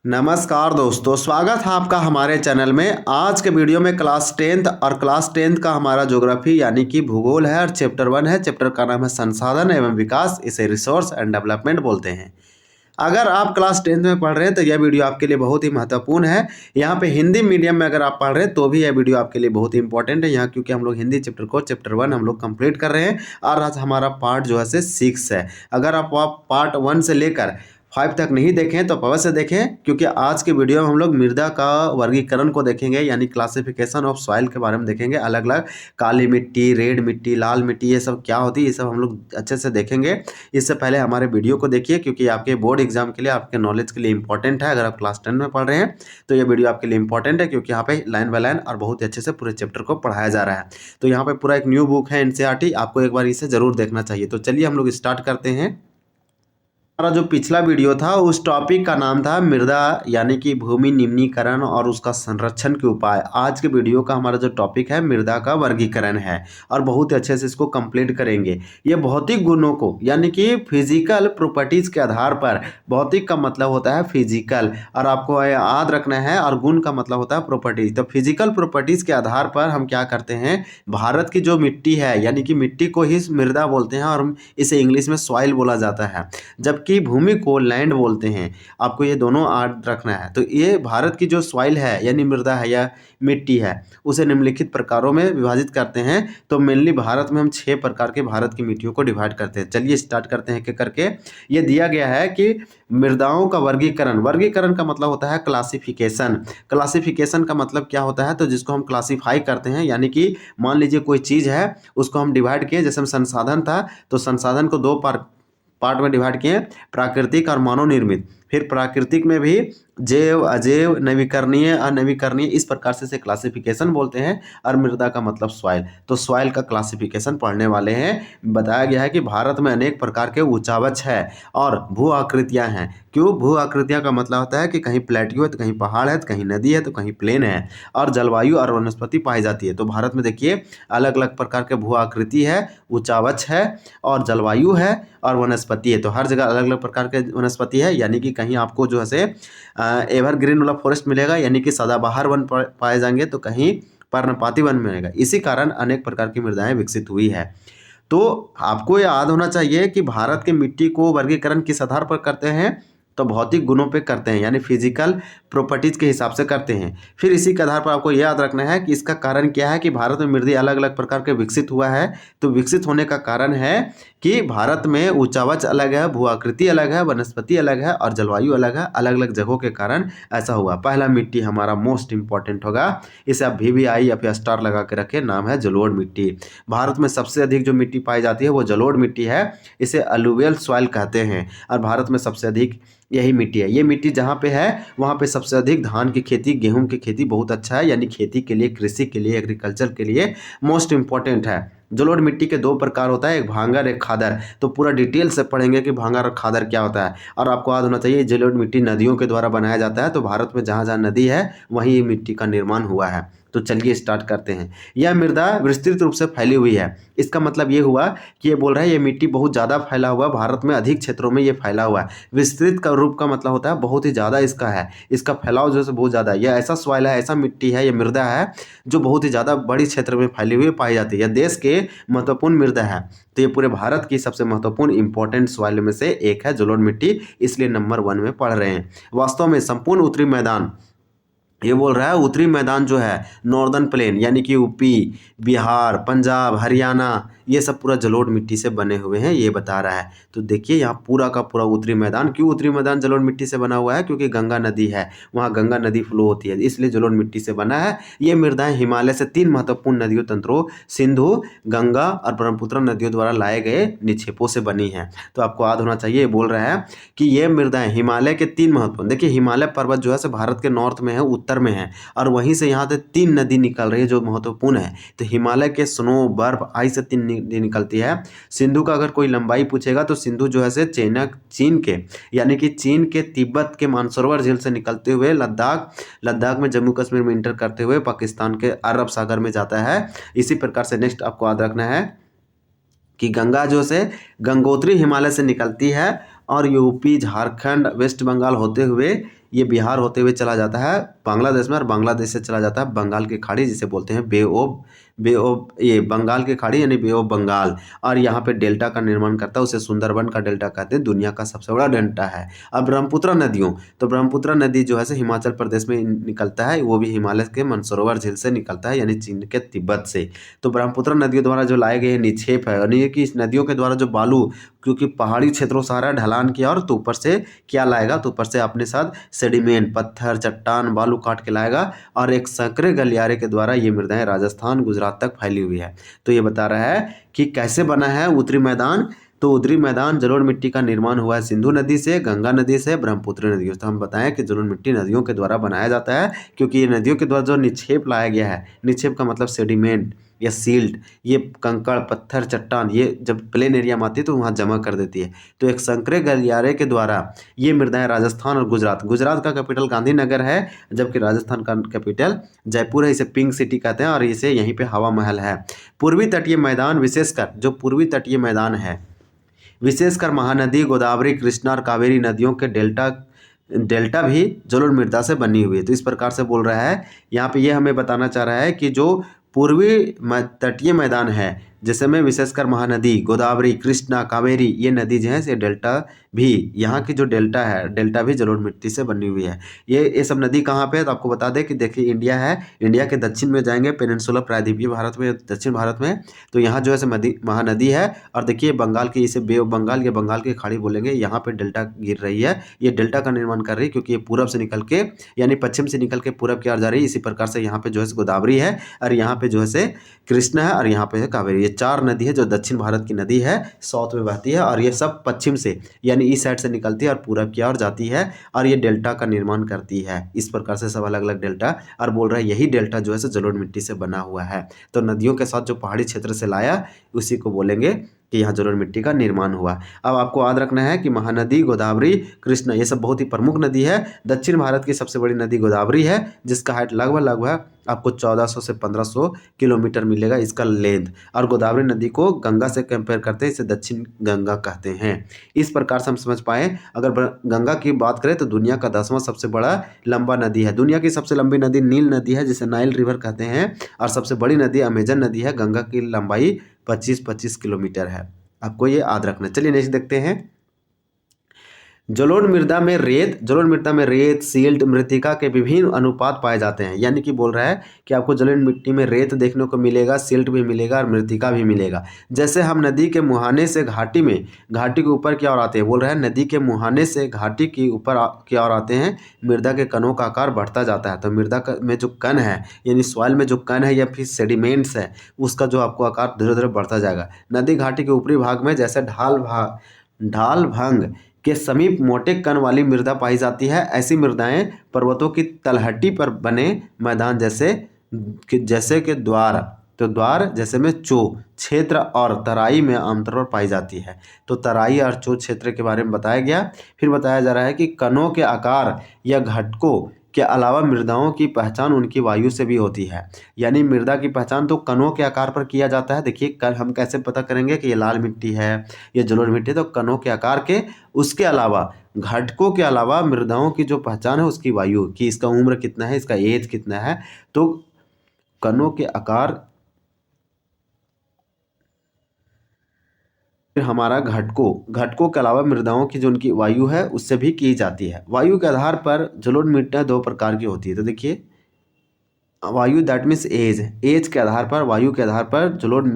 नमस्कार दोस्तों, स्वागत है आपका हमारे चैनल में। आज के वीडियो में क्लास 10th और क्लास 10th का हमारा ज्योग्राफी यानी कि भूगोल है और चैप्टर 1 है। चैप्टर का नाम है संसाधन एवं विकास, इसे रिसोर्स एंड डेवलपमेंट बोलते हैं। अगर आप क्लास 10th में पढ़ रहे हैं तो यह वीडियो आपके लिए बहुत ही महत्वपूर्ण है। यहाँ पे हिंदी मीडियम में अगर आप पढ़ रहे हैं तो भी यह वीडियो आपके लिए बहुत ही इंपॉर्टेंट है यहाँ, क्योंकि हम लोग हिंदी चैप्टर 1 हम लोग कंप्लीट कर रहे हैं और आज हमारा पार्ट जो है से 6 है। अगर आप पार्ट 1 से लेकर 5 तक नहीं देखें तो अवश्य देखें, क्योंकि आज के वीडियो में हम लोग मृदा का वर्गीकरण को देखेंगे, यानी क्लासिफिकेशन ऑफ सॉइल के बारे में देखेंगे। अलग अलग काली मिट्टी, रेड मिट्टी, लाल मिट्टी, ये सब क्या होती है, ये सब हम लोग अच्छे से देखेंगे। इससे पहले हमारे वीडियो को देखिए, क्योंकि आपके बोर्ड एग्जाम के लिए, आपके नॉलेज के लिए इंपॉर्टेंट है। अगर आप क्लास 10 में पढ़ रहे हैं तो ये वीडियो आपके लिए इंपॉर्टेंट है, क्योंकि यहाँ पे लाइन बाय लाइन और बहुत ही अच्छे से पूरे चैप्टर को पढ़ाया जा रहा है। तो यहाँ पे पूरा एक न्यू बुक है एनसीईआरटी, आपको एक बार इसे जरूर देखना चाहिए। तो चलिए हम लोग स्टार्ट करते हैं। हमारा जो पिछला वीडियो था उस टॉपिक का नाम था मृदा यानी कि भूमि निम्नीकरण और उसका संरक्षण के उपाय। आज के वीडियो का हमारा जो टॉपिक है मृदा का वर्गीकरण है और बहुत ही अच्छे से इसको कंप्लीट करेंगे। ये भौतिक गुणों को यानी कि फिजिकल प्रॉपर्टीज के आधार पर, भौतिक का मतलब होता है फिजिकल और आपको याद रखना है, और गुण का मतलब होता है प्रॉपर्टीज। तो फिजिकल प्रॉपर्टीज के आधार पर हम क्या करते हैं, भारत की जो मिट्टी है यानी कि मिट्टी को ही मृदा बोलते हैं और इसे इंग्लिश में सॉइल बोला जाता है, जबकि भूमि को लैंड बोलते हैं। आपको ये दोनों याद रखना है। तो ये भारत की जो सॉइल है यानी मृदा है या मिट्टी है, उसे निम्नलिखित प्रकारों में विभाजित करते हैं। तो मेनली भारत में हम 6 प्रकार के भारत की मिट्टियों को डिवाइड करते हैं। चलिए स्टार्ट करते हैं एक करके। ये दिया गया है कि मृदाओं का वर्गीकरण, वर्गीकरण का मतलब होता है क्लासिफिकेशन। क्लासिफिकेशन का मतलब क्या होता है, तो जिसको हम क्लासिफाई करते हैं, यानी कि मान लीजिए कोई चीज़ है, उसको हम डिवाइड किए। जैसे हम संसाधन था तो संसाधन को 2 पार्ट में डिवाइड किए, प्राकृतिक और मानव निर्मित। फिर प्राकृतिक में भी जैव, अजैव, नवीकरणीय, अनवीकरणीय, इस प्रकार से इसे क्लासिफिकेशन बोलते हैं। और मृदा का मतलब सॉइल, तो सॉइल का क्लासिफिकेशन पढ़ने वाले हैं। बताया गया है कि भारत में अनेक प्रकार के उच्चावच है और भू आकृतियां हैं। क्यों भू आकृतियां का मतलब होता है कि कहीं प्लेट्यू है तो कहीं पहाड़ है तो कहीं नदी है तो कहीं प्लेन है, और जलवायु और वनस्पति पाई जाती है। तो भारत में देखिए अलग अलग प्रकार के भू आकृति है, उच्चावच है और जलवायु है और वनस्पति है। तो हर जगह अलग अलग प्रकार के वनस्पति है, यानी कि कहीं आपको जो है से एवरग्रीन वाला फॉरेस्ट मिलेगा यानी कि सदाबहार वन पाए जाएंगे, तो कहीं पर्णपाती वन मिलेगा। इसी कारण अनेक प्रकार की मृदाएं विकसित हुई है। तो आपको याद होना चाहिए कि भारत के मिट्टी को वर्गीकरण किस आधार पर करते हैं, तो भौतिक गुणों पे करते हैं, यानी फिजिकल प्रॉपर्टीज के हिसाब से करते हैं। फिर इसी के आधार पर आपको यह याद रखना है कि इसका कारण क्या है कि भारत में मृदा अलग अलग प्रकार के विकसित हुआ है। तो विकसित होने का कारण है कि भारत में उच्चावच अलग है, भू आकृति अलग है, वनस्पति अलग है और जलवायु अलग है। अलग अलग जगहों के कारण ऐसा हुआ। पहला मिट्टी हमारा मोस्ट इंपॉर्टेंट होगा, इसे आप VVI या फिर स्टार लगा के रखें, नाम है जलोढ़ मिट्टी। भारत में सबसे अधिक जो मिट्टी पाई जाती है वो जलोढ़ मिट्टी है, इसे अलुवियल सॉइल कहते हैं। और भारत में सबसे अधिक यही मिट्टी है। ये मिट्टी जहाँ पे है वहाँ पे सबसे अधिक धान की खेती, गेहूं की खेती बहुत अच्छा है, यानी खेती के लिए, कृषि के लिए, एग्रीकल्चर के लिए मोस्ट इंपॉर्टेंट है। जलोढ़ मिट्टी के 2 प्रकार होता है, एक भांगर एक खादर। तो पूरा डिटेल से पढ़ेंगे कि भांगर और खादर क्या होता है। और आपको याद होना चाहिए जलोढ़ मिट्टी नदियों के द्वारा बनाया जाता है। तो भारत में जहाँ जहाँ नदी है वहीं मिट्टी का निर्माण हुआ है। तो चलिए स्टार्ट करते हैं। यह मृदा विस्तृत रूप से फैली हुई है। इसका मतलब ये हुआ कि ये बोल रहा है ये मिट्टी बहुत ज़्यादा फैला हुआ, भारत में अधिक क्षेत्रों में ये फैला हुआ है। विस्तृत का रूप का मतलब होता है बहुत ही ज़्यादा इसका है, इसका फैलाव जो है बहुत ज़्यादा है। यह ऐसा सॉइल है, ऐसा मिट्टी है, ये मृदा है जो बहुत ही ज़्यादा बड़ी क्षेत्र में फैली हुई पाई जाती है। यह देश के महत्वपूर्ण मृदा है। तो ये पूरे भारत की सबसे महत्वपूर्ण इंपॉर्टेंट सॉइल में से एक है जलोढ़ मिट्टी, इसलिए नंबर 1 में पढ़ रहे हैं। वास्तव में संपूर्ण उत्तरी मैदान, ये बोल रहा है उत्तरी मैदान जो है नॉर्दर्न प्लेन यानी कि यूपी, बिहार, पंजाब, हरियाणा, ये सब पूरा जलोढ़ मिट्टी से बने हुए हैं, ये बता रहा है। तो देखिए यहाँ पूरा का पूरा उत्तरी मैदान, क्यों उत्तरी मैदान जलोढ़ मिट्टी से बना हुआ है, क्योंकि गंगा नदी है, वहाँ गंगा नदी फ्लो होती है, इसलिए जलोढ़ मिट्टी से बना है। ये मृदाएं हिमालय से 3 महत्वपूर्ण नदियों तंत्रों सिंधु, गंगा और ब्रह्मपुत्र नदियों द्वारा लाए गए निक्षेपों से बनी है। तो आपको याद होना चाहिए, ये बोल रहा है कि ये मृदाएं हिमालय के 3 महत्वपूर्ण, देखिए हिमालय पर्वत जो है भारत के नॉर्थ में है, उत्तर में है, और वहीं से यहाँ से 3 नदी निकल रही है जो महत्वपूर्ण है। तो हिमालय के स्नो, बर्फ, आइस से 3 निकलती है। सिंधु का अगर कोई लंबाई पूछेगा तो सिंधु जो है से चीन के यानी कि चीन के तिब्बत के मानसरोवर झील से निकलते हुए लद्दाख में, जम्मू कश्मीर में इंटर करते हुए पाकिस्तान के अरब सागर में जाता है। इसी प्रकार से नेक्स्ट आपको याद रखना है कि गंगा जो से गंगोत्री हिमालय से निकलती है और यूपी, झारखंड, वेस्ट बंगाल होते हुए ये बिहार होते हुए चला जाता है बांग्लादेश में, और बांग्लादेश से चला जाता है बंगाल की खाड़ी जिसे बोलते हैं बे ऑफ ये बंगाल की खाड़ी यानी बे ऑफ बंगाल, और यहाँ पे डेल्टा का निर्माण करता है। उसे सुंदरबन का डेल्टा कहते हैं, दुनिया का सबसे बड़ा डेल्टा है। अब ब्रह्मपुत्र नदियों, तो ब्रह्मपुत्र नदी जो है हिमाचल प्रदेश में निकलता है, वो भी हिमालय के मानसरोवर झील से निकलता है यानी चीन के तिब्बत से। तो ब्रह्मपुत्र नदियों द्वारा जो लाए गए निक्षेप है, यानी कि इस नदियों के द्वारा जो बालू, क्योंकि पहाड़ी क्षेत्रों सारा ढलान की और तो ऊपर से क्या लाएगा, तो ऊपर से अपने साथ सेडिमेंट, पत्थर, चट्टान, बालू काट के लाएगा, और एक संकरे गलियारे के द्वारा ये मृदाएं राजस्थान गुजरात तक फैली हुई है। तो ये बता रहा है कि कैसे बना है उत्तरी मैदान। तो उत्तरी मैदान जलोढ़ मिट्टी का निर्माण हुआ है सिंधु नदी से, गंगा नदी से, ब्रह्मपुत्र नदियों से। तो हम बताएं कि जलोढ़ मिट्टी नदियों के द्वारा बनाया जाता है, क्योंकि ये नदियों के द्वारा जो निक्षेप लाया गया है, निक्षेप का मतलब सेडिमेंट या सील्ट, ये कंकड़, पत्थर, चट्टान, ये जब प्लेन एरिया में आती है तो वहाँ जमा कर देती है। तो एक संकरे गलियारे के द्वारा ये मृदाएं राजस्थान और गुजरात का कैपिटल गांधीनगर है, जबकि राजस्थान का कैपिटल जयपुर है। इसे पिंक सिटी कहते हैं, और इसे यहीं पे हवा महल है। पूर्वी तटीय मैदान, विशेषकर जो पूर्वी तटीय मैदान है, विशेषकर महानदी, गोदावरी, कृष्णा और कावेरी नदियों के डेल्टा भी जलोढ़ मृदा से बनी हुई है। तो इस प्रकार से बोल रहा है यहाँ पे, ये हमें बताना चाह रहा है कि जो पूर्वी तटीय मैदान है, जैसे में विशेषकर महानदी, गोदावरी, कृष्णा, कावेरी, ये नदी जो है ये डेल्टा भी, यहाँ की जो डेल्टा है, डेल्टा भी जलोढ़ मिट्टी से बनी हुई है। ये सब नदी कहाँ पे है, तो आपको बता दें कि देखिए इंडिया है, इंडिया के दक्षिण में जाएंगे, पेनिनसुला प्रायद्वीपीय भारत में, दक्षिण भारत में, तो यहाँ जो है महानदी है। और देखिए बंगाल की, इसे बे ऑफ बंगाल या बंगाल की खाड़ी बोलेंगे, यहाँ पे डेल्टा गिर रही है, ये डेल्टा का निर्माण कर रही है, क्योंकि ये पूरब से निकल के यानी पश्चिम से निकल के पूरब की ओर जा रही है। इसी प्रकार से यहाँ पे जो है गोदावरी है, और यहाँ पे जो है कृष्णा है, और यहाँ पे है कावेरी। ये 4 नदी है जो दक्षिण भारत की नदी है, साउथ में बहती है, और ये सब पश्चिम से यानी इस साइड से निकलती है और पूरब की ओर जाती है, और ये डेल्टा का निर्माण करती है। इस प्रकार से सब अलग अलग डेल्टा, और बोल रहा है यही डेल्टा जो है जलोढ़ मिट्टी से बना हुआ है। तो नदियों के साथ जो पहाड़ी क्षेत्र से लाया, उसी को बोलेंगे कि यहाँ जलोढ़ मिट्टी का निर्माण हुआ। अब आपको याद रखना है कि महानदी, गोदावरी, कृष्णा, ये सब बहुत ही प्रमुख नदी है। दक्षिण भारत की सबसे बड़ी नदी गोदावरी है, जिसका हाइट लगभग आपको 1400 से 1500 किलोमीटर मिलेगा इसका लेंथ। और गोदावरी नदी को गंगा से कंपेयर करते हैं, इसे दक्षिण गंगा कहते हैं। इस प्रकार से हम समझ पाए, अगर गंगा की बात करें तो दुनिया का 10वां सबसे बड़ा लंबा नदी है। दुनिया की सबसे लंबी नदी नील नदी है, जिसे नाइल रिवर कहते हैं, और सबसे बड़ी नदी अमेजन नदी है। गंगा की लंबाई 25 किलोमीटर है, आपको ये याद रखना। चलिए नेक्स्ट देखते हैं। जलोढ़ मृदा में रेत, सील्ट, मृत्तिका के विभिन्न अनुपात पाए जाते हैं। यानी कि बोल रहा है कि आपको जलोढ़ मिट्टी में रेत देखने को मिलेगा, सिल्ट भी मिलेगा, और मृत्तिका भी मिलेगा। जैसे हम नदी के मुहाने से घाटी के ऊपर की ओर आते हैं, बोल रहा है नदी के मुहाने से घाटी की ऊपर की ओर आते हैं, मृदा के कणों का आकार बढ़ता जाता है। तो मृदा में जो कण है, यानी सॉइल में जो कण है या फिर सेडिमेंट्स है, उसका जो आपको आकार धीरे धीरे बढ़ता जाएगा। नदी घाटी के ऊपरी भाग में जैसे ढाल भंग के समीप मोटे कण वाली मृदा पाई जाती है। ऐसी मृदाएं पर्वतों की तलहटी पर बने मैदान जैसे कि द्वार जैसे में चो क्षेत्र और तराई में आमतौर पर पाई जाती है। तो तराई और चो क्षेत्र के बारे में बताया गया। फिर बताया जा रहा है कि कणों के आकार या घटकों के अलावा मृदाओं की पहचान उनकी वायु से भी होती है। यानी मृदा की पहचान तो कणों के आकार पर किया जाता है। देखिए हम कैसे पता करेंगे कि ये लाल मिट्टी है, ये जलोढ़ मिट्टी है, तो कणों के आकार के, उसके अलावा घटकों के अलावा मृदाओं की जो पहचान है उसकी वायु, कि इसका उम्र कितना है, इसका एज कितना है। तो कणों के आकार, फिर हमारा घटकों के अलावा मृदाओं की जो उनकी वायु है उससे भी की जाती है। वायु के आधार पर जलोढ़ मिट्टियाँ 2 प्रकार की होती है। तो देखिए वायु दैट मीन्स एज के आधार पर, वायु के आधार पर जलोढ़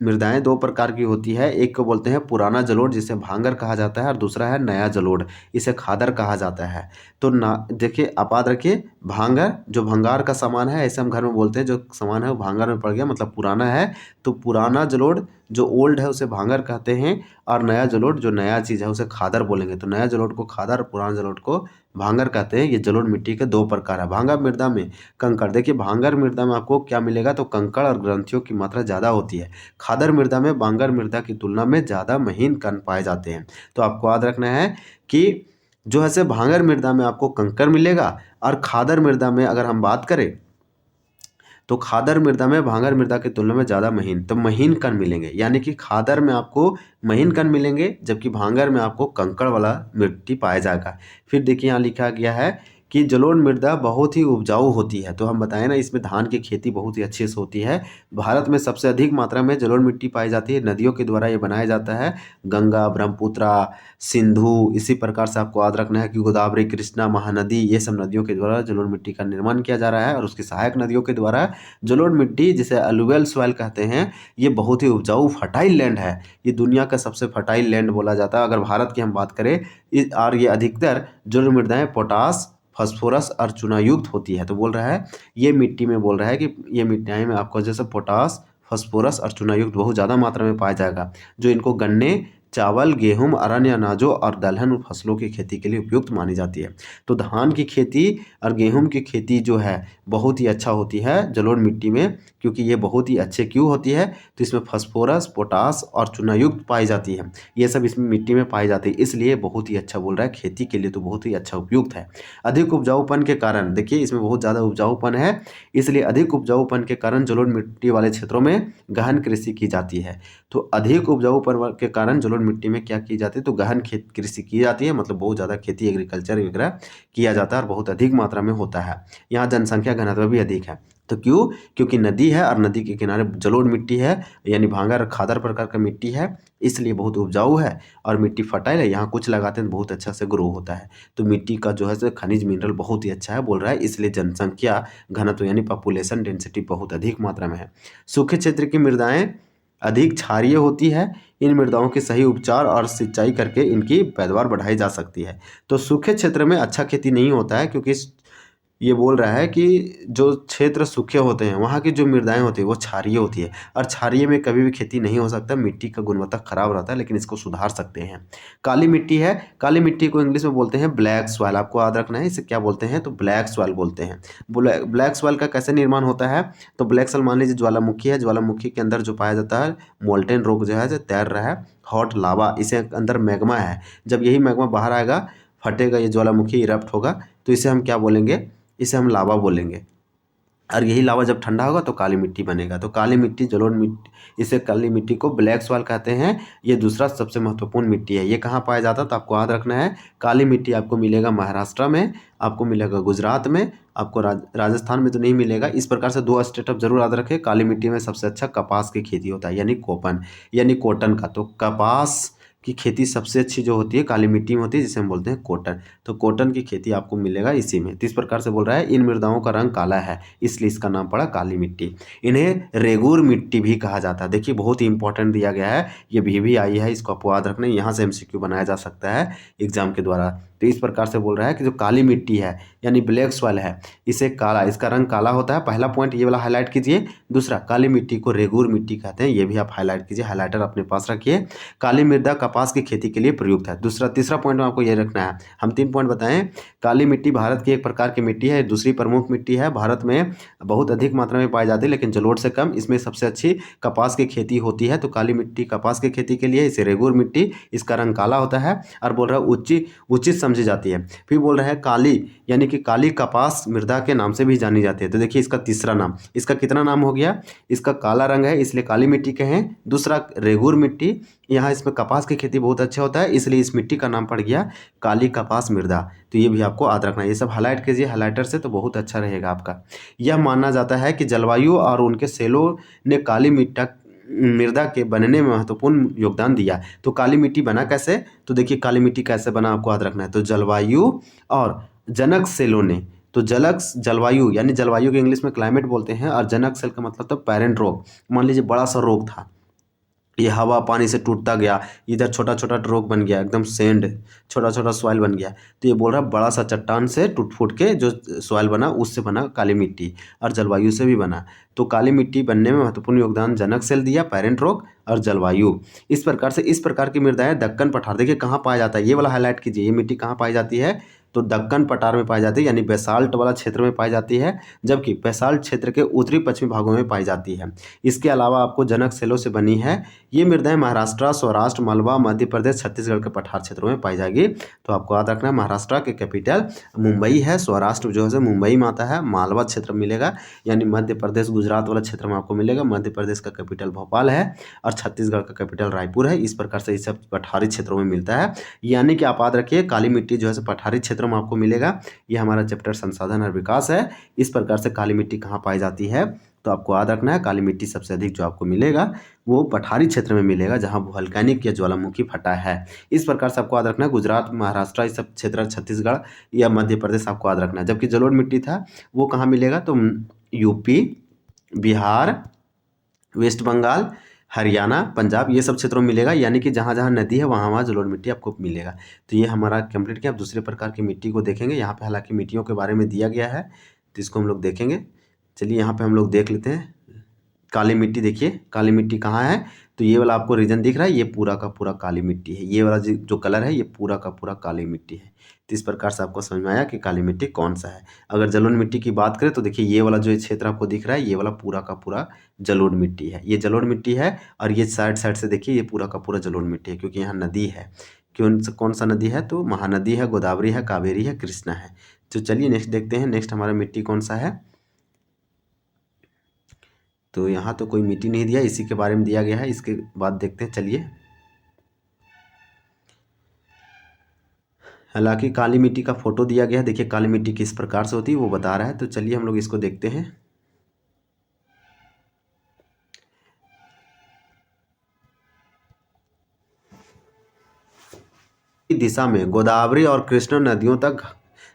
मृदाएं 2 प्रकार की होती है। एक को बोलते हैं पुराना जलोढ़, जिसे भांगर कहा जाता है, और दूसरा है नया जलोढ़, इसे खादर कहा जाता है। तो देखिए आप याद रखिए, भांगर जो भंगार का सामान है, ऐसे हम घर में बोलते हैं, जो सामान है वो भांगर में पड़ गया, मतलब पुराना है। तो पुराना जलोढ़ जो ओल्ड है उसे भांगर कहते हैं, और नया जलोढ़ जो नया चीज़ है उसे खादर बोलेंगे। तो नया जलोढ़ को खादर, पुराना जलोढ़ को भांगर कहते हैं। ये जलोढ़ मिट्टी के 2 प्रकार है। भांगर मृदा में कंकड़, देखिए भांगर मृदा में आपको क्या मिलेगा, तो कंकड़ और ग्रंथियों की मात्रा ज़्यादा होती है। खादर मृदा में भांगर मृदा की तुलना में ज़्यादा महीन कण पाए जाते हैं। तो आपको याद रखना है कि जो है से भांगर मृदा में आपको कंकड़ मिलेगा, और खादर मृदा में अगर हम बात करें तो खादर मृदा में भांगर मृदा की तुलना में ज़्यादा महीन कण मिलेंगे। यानी कि खादर में आपको महीन कण मिलेंगे, जबकि भांगर में आपको कंकड़ वाला मिट्टी पाया जाएगा। फिर देखिए यहाँ लिखा गया है कि जलोढ़ मृदा बहुत ही उपजाऊ होती है। तो हम बताएं ना, इसमें धान की खेती बहुत ही अच्छे से होती है। भारत में सबसे अधिक मात्रा में जलोढ़ मिट्टी पाई जाती है, नदियों के द्वारा ये बनाया जाता है। गंगा, ब्रह्मपुत्रा, सिंधु, इसी प्रकार से आपको याद रखना है कि गोदावरी, कृष्णा, महानदी, ये सब नदियों के द्वारा जलोढ़ मिट्टी का निर्माण किया जा रहा है। और उसकी सहायक नदियों के द्वारा जलोढ़ मिट्टी, जिसे अलुवियल सॉइल कहते हैं, ये बहुत ही उपजाऊ फर्टाइल लैंड है। ये दुनिया का सबसे फर्टाइल लैंड बोला जाता है अगर भारत की हम बात करें। और ये अधिकतर जलोढ़ मृदाएं पोटास, फास्फोरस और चूनायुक्त होती है। तो बोल रहा है ये मिट्टी में, बोल रहा है कि ये मिट्टियाँ में आपको जैसे पोटास, फास्फोरस और चूनायुक्त बहुत ज़्यादा मात्रा में पाया जाएगा, जो इनको गन्ने, चावल, गेहूं, अन्य अनाजों और दलहन फसलों की खेती के लिए उपयुक्त मानी जाती है। तो धान की खेती और गेहूं की खेती जो है बहुत ही अच्छा होती है जलोढ़ मिट्टी में, क्योंकि ये बहुत ही अच्छे क्यों होती है, तो इसमें फास्फोरस, पोटास और चूनायुक्त पाई जाती है। ये सब इसमें मिट्टी में पाई जाती है, इसलिए बहुत ही अच्छा बोल रहा है, खेती के लिए तो बहुत ही अच्छा उपयुक्त है। अधिक उपजाऊपन के कारण, देखिए इसमें बहुत ज़्यादा उपजाऊपन है, इसलिए अधिक उपजाऊपन के कारण जलोढ़ मिट्टी वाले क्षेत्रों में गहन कृषि की जाती है। तो अधिक उपजाऊपन के कारण जलोढ़ मिट्टी में क्या की जाती है, तो गहन कृषि की जाती है, मतलब बहुत ज़्यादा खेती, एग्रीकल्चर वगैरह किया जाता है और बहुत अधिक मात्रा में होता है। यहाँ जनसंख्या घनत्व भी अधिक है। तो क्यों? क्योंकि नदी है और नदी के किनारे जलोढ़ मिट्टी है, यानी भांगर और खादर प्रकार का मिट्टी है, इसलिए बहुत उपजाऊ है और मिट्टी फर्टाइल है। यहाँ कुछ लगाते हैं तो बहुत अच्छा से ग्रो होता है। तो मिट्टी का जो है सो खनिज मिनरल बहुत ही अच्छा है बोल रहा है, इसलिए जनसंख्या घनत्व यानी पॉपुलेशन डेंसिटी बहुत अधिक मात्रा में है। सूखे क्षेत्र की मृदाएं अधिक क्षारीय होती है। इन मृदाओं के सही उपचार और सिंचाई करके इनकी पैदावार बढ़ाई जा सकती है। तो सूखे क्षेत्र में अच्छा खेती नहीं होता है, क्योंकि ये बोल रहा है कि जो क्षेत्र सूखे होते हैं वहाँ की जो मृदाएं होती है वो क्षारीय होती है, और क्षारीय में कभी भी खेती नहीं हो सकता, मिट्टी का गुणवत्ता खराब रहता है, लेकिन इसको सुधार सकते हैं। काली मिट्टी है, काली मिट्टी को इंग्लिश में बोलते हैं ब्लैक सॉइल, आपको याद रखना है इसे क्या बोलते हैं, तो ब्लैक सॉइल बोलते हैं। ब्लैक सॉइल का कैसे निर्माण होता है, तो ब्लैक सॉइल मान लीजिए ज्वालामुखी है, ज्वालामुखी के अंदर जो पाया जाता है मोल्टेन रॉक जो है जो तैर रहा है, हॉट लावा, इसे अंदर मैग्मा है। जब यही मैग्मा बाहर आएगा, फटेगा, ये ज्वालामुखी इरप्ट होगा, तो इसे हम क्या बोलेंगे, इसे हम लावा बोलेंगे। और यही लावा जब ठंडा होगा तो काली मिट्टी बनेगा। तो काली मिट्टी, जलोढ़ मिट्टी, इसे काली मिट्टी को ब्लैक सॉइल कहते हैं। ये दूसरा सबसे महत्वपूर्ण मिट्टी है। ये कहाँ पाया जाता है, तो आपको याद रखना है, काली मिट्टी आपको मिलेगा महाराष्ट्र में, आपको मिलेगा गुजरात में, आपको राजस्थान में तो नहीं मिलेगा। इस प्रकार से दो स्टेट आप जरूर याद रखें। काली मिट्टी में सबसे अच्छा कपास की खेती होता है, यानी कोपन, यानी कॉटन का। तो कपास की खेती सबसे अच्छी जो होती है काली मिट्टी में होती है, जिसे हम बोलते हैं कॉटन। तो कॉटन की खेती आपको मिलेगा इसी में। तो इस प्रकार से बोल रहा है इन मृदाओं का रंग काला है, इसलिए इसका नाम पड़ा काली मिट्टी। इन्हें रेगुर मिट्टी भी कहा जाता है। देखिए बहुत ही इंपॉर्टेंट दिया गया है, ये भी आई है, इसको आपको याद रखना है, यहाँ से एमसीक्यू बनाया जा सकता है एग्जाम के द्वारा। तो इस प्रकार से बोल रहा है कि जो काली मिट्टी है यानी ब्लैक सॉइल है, इसे काला, इसका रंग काला होता है। पहला पॉइंट ये वाला हाईलाइट कीजिए। दूसरा, काली मिट्टी को रेगुर मिट्टी कहते हैं, ये भी आप हाईलाइट कीजिए, हाईलाइटर अपने पास रखिए। काली मृदा कपास की खेती के लिए प्रयुक्त है। तीसरा पॉइंट में आपको ये रखना है। हम 3 पॉइंट बताएं। काली मिट्टी भारत की एक प्रकार की मिट्टी है, दूसरी प्रमुख मिट्टी है, भारत में बहुत अधिक मात्रा में पाई जाती है, लेकिन जलोढ़ से कम। इसमें सबसे अच्छी कपास की खेती होती है। तो काली मिट्टी कपास की खेती के लिए, इसे रेगुर मिट्टी, इसका रंग काला होता है। और बोल रहा है उचित समझी जाती है। फिर बोल रहा है काली, यानी कि काली कपास मृदा के नाम से भी जानी जाती है। तो देखिए इसका तीसरा नाम, इसका कितना नाम हो गया, इसका काला रंग है इसलिए काली मिट्टी कहें। दूसरा रेगुर मिट्टी, यहाँ इसमें कपास की खेती बहुत अच्छा होता है, इसलिए इस मिट्टी का नाम पड़ गया काली कपास मृदा। तो ये भी आपको याद रखना है, ये सब हाईलाइट कीजिए हाईलाइटर से, तो बहुत अच्छा रहेगा आपका। यह माना जाता है कि जलवायु और उनके सेलों ने काली मृदा के बनने में महत्वपूर्ण योगदान दिया। तो काली मिट्टी बना कैसे, तो देखिए काली मिट्टी कैसे बना आपको याद रखना है। तो जलवायु और जनक सेलों ने, तो जलवायु यानी जलवायु के इंग्लिश में क्लाइमेट बोलते हैं, और जनक सेल का मतलब तो पेरेंट रोग। मान लीजिए बड़ा सा रोग था, ये हवा पानी से टूटता गया, इधर छोटा छोटा रोग बन गया, एकदम सैंड, छोटा छोटा सॉइल बन गया। तो ये बोल रहा है बड़ा सा चट्टान से टूट फूट के जो सॉइल बना उससे बना काली मिट्टी, और जलवायु से भी बना। तो काली मिट्टी बनने में महत्वपूर्ण योगदान जनक सेल दिया, पेरेंट रोग और जलवायु। इस प्रकार की मृदाएं दक्कन पठार, देखिए कहाँ पाया जाता है, ये वाला हाईलाइट कीजिए। ये मिट्टी कहाँ पाई जाती है, तो दक्कन पठार में पाई जाती है, यानी बेसाल्ट वाला क्षेत्र में पाई जाती है, जबकि बेसाल्ट क्षेत्र के उत्तरी पश्चिमी भागों में पाई जाती है। इसके अलावा आपको जनक सेलों से बनी है। ये मृदाएं महाराष्ट्र, सौराष्ट्र, मलबा, मध्य प्रदेश, छत्तीसगढ़ के पठार क्षेत्रों में पाई जाएगी। तो आपको याद रखना है महाराष्ट्र के कैपिटल मुंबई है, सौराष्ट्र जो है मुंबई में आता है, मालवा क्षेत्र मिलेगा, यानी मध्य प्रदेश गुजरात वाला क्षेत्र में आपको मिलेगा। मध्य प्रदेश का कैपिटल भोपाल है और छत्तीसगढ़ का कैपिटल रायपुर है। इस प्रकार से इस सब पठारी क्षेत्रों में मिलता है। यानी कि आप याद रखिए काली मिट्टी जो है पठारी क्षेत्र क्षेत्र में आपको मिलेगा। ये हमारा चैप्टर संसाधन और विकास है। इस प्रकार से काली मिट्टी कहाँ पाई जाती है, तो आपको याद रखना है काली मिट्टी सबसे अधिक जो आपको मिलेगा वो पठारी क्षेत्र में मिलेगा, जहाँ वोल्केनिक या ज्वालामुखी फटा है। इस प्रकार से आपको याद रखना है गुजरात, महाराष्ट्र, इस सब क्षेत्र, छत्तीसगढ़ या मध्य प्रदेश आपको याद रखना है। जबकि जलोढ़ मिट्टी था वो कहाँ मिलेगा, तो यूपी, बिहार, वेस्ट बंगाल, हरियाणा, पंजाब, ये सब क्षेत्रों में मिलेगा। यानी कि जहाँ जहाँ नदी है वहाँ वहाँ जलोढ़ मिट्टी आपको मिलेगा। तो ये हमारा कंप्लीट किया। अब दूसरे प्रकार की मिट्टी को देखेंगे। यहाँ पे हालांकि मिट्टियों के बारे में दिया गया है तो इसको हम लोग देखेंगे। चलिए यहाँ पे हम लोग देख लेते हैं। काली मिट्टी, देखिए काली मिट्टी कहाँ है, तो ये वाला आपको रीजन दिख रहा है, ये पूरा का पूरा काली मिट्टी है। ये वाला जो कलर है ये पूरा का पूरा काली मिट्टी है। तो इस प्रकार से आपको समझ में आया कि काली मिट्टी कौन सा है। अगर जलोढ़ मिट्टी की बात करें तो देखिए ये वाला जो क्षेत्र आपको दिख रहा है ये वाला पूरा का पूरा जलोढ़ मिट्टी है। ये जलोढ़ मिट्टी है और ये साइड साइड से देखिए ये पूरा का पूरा जलोढ़ मिट्टी है, क्योंकि यहाँ नदी है। कौन सा नदी है, तो महानदी है, गोदावरी है, कावेरी है, कृष्णा है। तो चलिए नेक्स्ट देखते हैं। नेक्स्ट हमारा मिट्टी कौन सा है, तो यहाँ तो कोई मिट्टी नहीं दिया, इसी के बारे में दिया गया है। इसके बाद देखते हैं। चलिए, हालांकि काली मिट्टी का फोटो दिया गया है। देखिए काली मिट्टी किस प्रकार से होती है वो बता रहा है। तो चलिए हम लोग इसको देखते हैं। दिशा में गोदावरी और कृष्णा नदियों तक,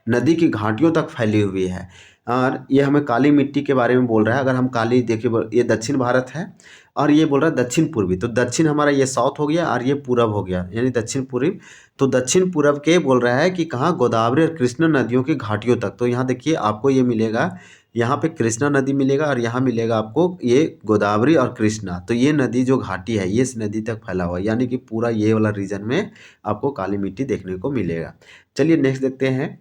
नदी की घाटियों तक फैली हुई है। और ये हमें काली मिट्टी के बारे में बोल रहा है। अगर हम काली देखिए, ये दक्षिण भारत है और ये बोल रहा है दक्षिण पूर्वी। तो दक्षिण हमारा ये साउथ हो गया और ये पूरब हो गया, यानी दक्षिण पूर्व। तो दक्षिण पूरब के बोल रहा है कि कहाँ, गोदावरी और कृष्णा नदियों की घाटियों तक। तो यहाँ देखिए आपको ये मिलेगा, यहाँ पे कृष्णा नदी मिलेगा और यहाँ मिलेगा आपको ये गोदावरी और कृष्णा। तो ये नदी जो घाटी है ये इस नदी तक फैला हुआ है, यानी कि पूरा ये वाला रीजन में आपको काली मिट्टी देखने को मिलेगा। चलिए नेक्स्ट देखते हैं।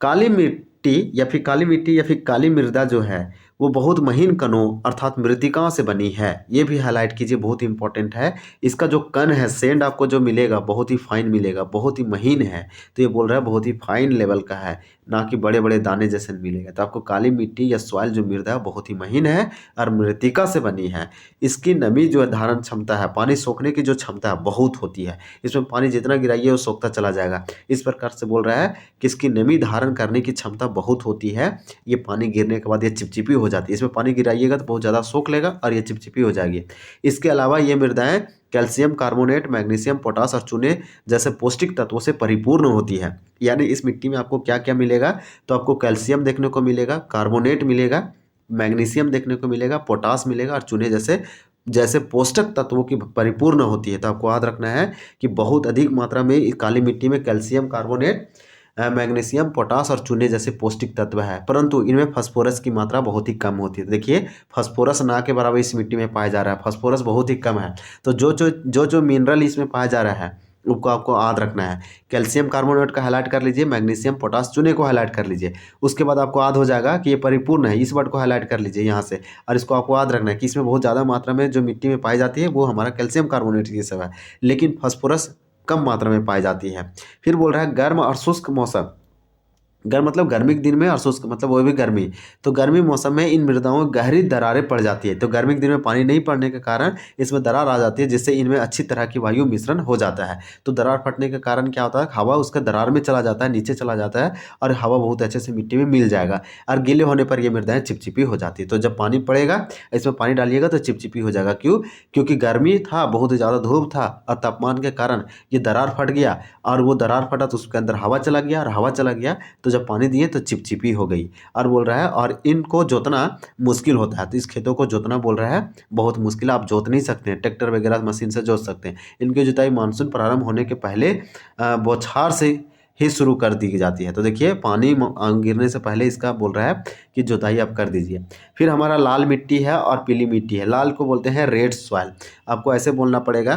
काली मिट्टी या फिर काली मृदा जो है वो बहुत महीन कणों अर्थात मृतिकाओं से बनी है। ये भी हाईलाइट कीजिए, बहुत इंपॉर्टेंट है। इसका जो कण है, सेंड आपको जो मिलेगा बहुत ही फाइन मिलेगा, बहुत ही महीन है। तो ये बोल रहा है बहुत ही फाइन लेवल का है, ना कि बड़े बड़े दाने जैसे मिलेगा। तो आपको काली मिट्टी या सॉइल जो मृदा है बहुत ही महीन है और मृतिका से बनी है। इसकी नमी जो धारण क्षमता है, पानी सोखने की जो क्षमता है बहुत होती है। इसमें पानी जितना गिराइए वो सोखता चला जाएगा। इस प्रकार से बोल रहा है कि इसकी नमी धारण करने की क्षमता बहुत होती है। ये पानी गिरने के बाद ये चिपचिपी हो जाती है। इसमें पानी गिराइएगा तो बहुत ज़्यादा सोख लेगा और ये चिपचिपी हो जाएगी। इसके अलावा ये मृदाएं कैल्शियम कार्बोनेट, मैग्नीशियम, पोटास और चूने जैसे पौष्टिक तत्वों से परिपूर्ण होती है। यानी इस मिट्टी में आपको क्या क्या मिलेगा, तो आपको कैल्शियम देखने को मिलेगा, कार्बोनेट मिलेगा, मैग्नीशियम देखने को मिलेगा, पोटास मिलेगा और चूने जैसे पोषक तत्वों की परिपूर्ण होती है। तो आपको याद रखना है कि बहुत अधिक मात्रा में इस काली मिट्टी में कैल्शियम, कार्बोनेट, मैग्नीशियम, पोटास और चूने जैसे पौष्टिक तत्व है, परंतु इनमें फास्फोरस की मात्रा बहुत ही कम होती है। देखिए फास्फोरस ना के बराबर इस मिट्टी में पाया जा रहा है, फास्फोरस बहुत ही कम है। तो जो मिनरल इसमें पाया जा रहा है उसको आपको याद रखना है। कैल्शियम कार्बोनेट का हाईलाइट कर लीजिए, मैग्नीशियम, पोटास, चूने को हाईलाइट कर लीजिए। उसके बाद आपको याद हो जाएगा कि ये परिपूर्ण है, इस वर्ड को हाईलाइट कर लीजिए यहाँ से। और इसको आपको याद रखना है कि इसमें बहुत ज़्यादा मात्रा में जो मिट्टी में पाई जाती है वो हमारा कैल्शियम कार्बोनेट ये सब है, लेकिन फास्फोरस कम मात्रा में पाई जाती है। फिर बोल रहा है गर्म और शुष्क मौसम, गर्म मतलब गर्मी के दिन में और शुष्क मतलब वो भी गर्मी। तो गर्मी मौसम में इन मृदाओं में गहरी दरारें पड़ जाती है। तो गर्मी के दिन में पानी नहीं पड़ने के कारण इसमें दरार आ जाती है, जिससे इनमें अच्छी तरह की वायु मिश्रण हो जाता है। तो दरार फटने के कारण क्या होता है, हवा उसके दरार में चला जाता है, नीचे चला जाता है और हवा बहुत अच्छे से मिट्टी में मिल जाएगा। और गीले होने पर ये मृदाएं चिपचिपी हो जाती है। तो जब पानी पड़ेगा, इसमें पानी डालिएगा तो चिपचिपी हो जाएगा। क्यों? क्योंकि गर्मी था, बहुत ज़्यादा धूप था और तापमान के कारण ये दरार फट गया और वो दरार फटा तो उसके अंदर हवा चला गया और हवा चला गया तो जब पानी दिए तो चिपचिपी हो गई। और बोल रहा है और इनको जोतना मुश्किल होता है। तो इस खेतों को जोतना बोल रहा है बहुत मुश्किल, आप जोत नहीं सकते हैं, ट्रैक्टर वगैरह मशीन से जोत सकते हैं। इनकी जुताई मानसून प्रारंभ होने के पहले बौछार से ही शुरू कर दी जाती है। तो देखिए पानी गिरने से पहले इसका बोल रहा है कि जुताई आप कर दीजिए। फिर हमारा लाल मिट्टी है और पीली मिट्टी है। लाल को बोलते हैं रेड सॉइल, आपको ऐसे बोलना पड़ेगा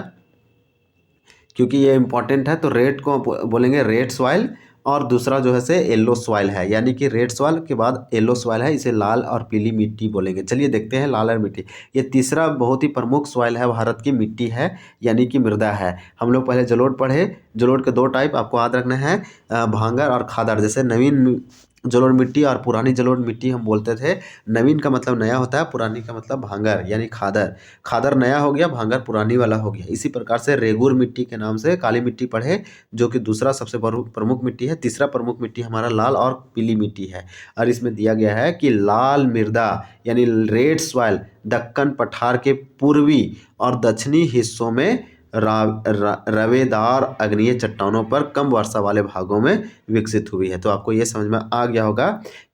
क्योंकि ये इंपॉर्टेंट है। तो रेड को बोलेंगे रेड सॉइल और दूसरा जो है से येलो सॉइल है, यानी कि रेड सॉइल के बाद येलो सॉइल है, इसे लाल और पीली मिट्टी बोलेंगे। चलिए देखते हैं लाल और मिट्टी। ये तीसरा बहुत ही प्रमुख सॉइल है, भारत की मिट्टी है यानी कि मृदा है। हम लोग पहले जलोढ़ पढ़े, जलोढ़ के दो टाइप आपको याद रखना है, भांगर और खादर। जैसे नवीन जलोढ़ मिट्टी और पुरानी जलोढ़ मिट्टी हम बोलते थे। नवीन का मतलब नया होता है, पुरानी का मतलब भांगर यानी खादर। खादर नया हो गया, भांगर पुरानी वाला हो गया। इसी प्रकार से रेगुर मिट्टी के नाम से काली मिट्टी पढ़े, जो कि दूसरा सबसे प्रमुख मिट्टी है। तीसरा प्रमुख मिट्टी हमारा लाल और पीली मिट्टी है। और इसमें दिया गया है कि लाल मृदा यानी रेड सॉइल दक्कन पठार के पूर्वी और दक्षिणी हिस्सों में रवेदार अग्नीय चट्टानों पर कम वर्षा वाले भागों में विकसित हुई है। तो आपको ये समझ में आ गया होगा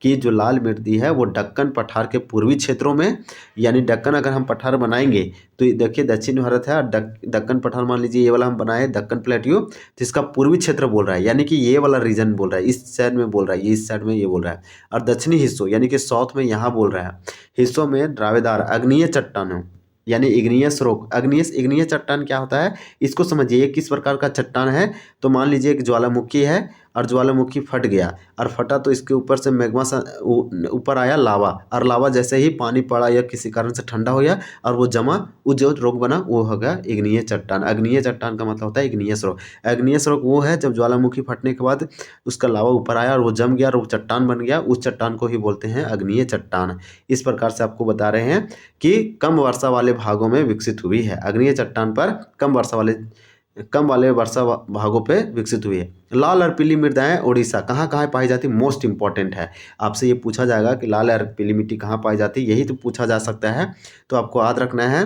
कि जो लाल मिट्टी है वो दक्कन पठार के पूर्वी क्षेत्रों में, यानी दक्कन अगर हम पठार बनाएंगे तो देखिए दक्षिण भारत है और दक्कन पठार मान लीजिए ये वाला हम बनाए दक्कन प्लेट्यू, तो इसका पूर्वी क्षेत्र बोल रहा है, यानी कि ये वाला रीजन बोल रहा है, इस साइड में बोल रहा है, ये इस साइड में ये बोल रहा है। और दक्षिणी हिस्सों यानी कि साउथ में यहाँ बोल रहा है, हिस्सों में रावेदार अग्नीय चट्टानों यानी इग्नियस रॉक। इग्नियस चट्टान क्या होता है इसको समझिए। किस प्रकार का चट्टान है, तो मान लीजिए एक ज्वालामुखी है और ज्वालामुखी फट गया और फटा तो इसके ऊपर से मैग्मा ऊपर आया लावा, और लावा जैसे ही पानी पड़ा या किसी कारण से ठंडा हो गया और वो जमा, वो जो रॉक बना वो हो गया इग्नियस चट्टान। अग्निय चट्टान का मतलब होता है इग्नियस रॉक। इग्नियस रॉक वो है जब ज्वालामुखी फटने के बाद उसका लावा ऊपर आया और वो जम गया और वो चट्टान बन गया, उस चट्टान को ही बोलते हैं अग्निय चट्टान। इस प्रकार से आपको बता रहे हैं कि कम वर्षा वाले भागों में विकसित हुई है। अग्निय चट्टान पर कम वाले वर्षा भागों पे विकसित हुई है। लाल और पीली मृदाएं उड़ीसा कहाँ कहाँ पाई जाती, मोस्ट इंपॉर्टेंट है। आपसे ये पूछा जाएगा कि लाल और पीली मिट्टी कहाँ पाई जाती, यही तो पूछा जा सकता है। तो आपको याद रखना है